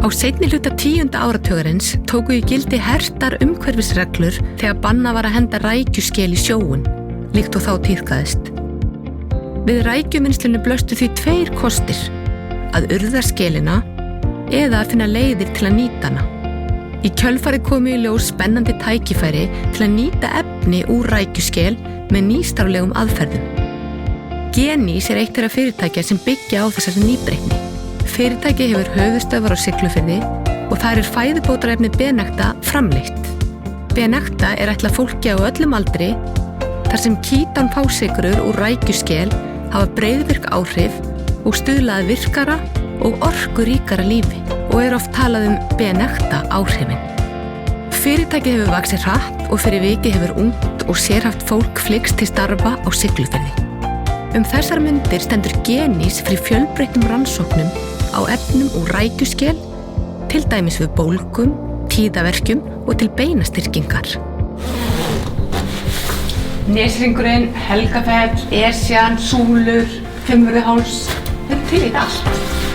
Á seinni hluta 10. áratugarins tóku í gildi hertar umhverfisreglur þegar bannað var að henda rækjuskel í sjóinn, líkt og þá tíðkaðist. Við rækjuvinnslunni blöstu því 2 kostir, að urða skelina eða að finna leiðir til að nýta hana. Í kjölfarið komu í ljós spennandi tækifæri til að nýta efni úr rækjuskel með nýstárlegum aðferðum. Genís eitt þeirra fyrirtækja sem byggja á þessari nýbreytni. Fyrirtækið hefur höfuðstöðvar á Siglufirði og þar fæðubótarefni Benekta framleitt. Benekta ætlað fólki á öllum aldri þar sem kítanfásykrur úr rækjuskel hafa breiðvirk áhrif og stuðla að virkara og orkuríkara lífi og oft talað Benekta áhrifin. Fyrirtækið hefur vaxið hratt og fyrir vikið hefur ungt og sérhæft fólk flykkst til starfa á Siglufirði. Þessar mundir stendur Genís fyrir fjölbreyttum rannsóknum á efnum úr rækjuskel, til dæmis við bólgum, tíðaverkjum og til beinastyrkingar. Nesringurinn, Helgafell, Esjan, Súlur, Fimmvörðuháls, þetta til í allt.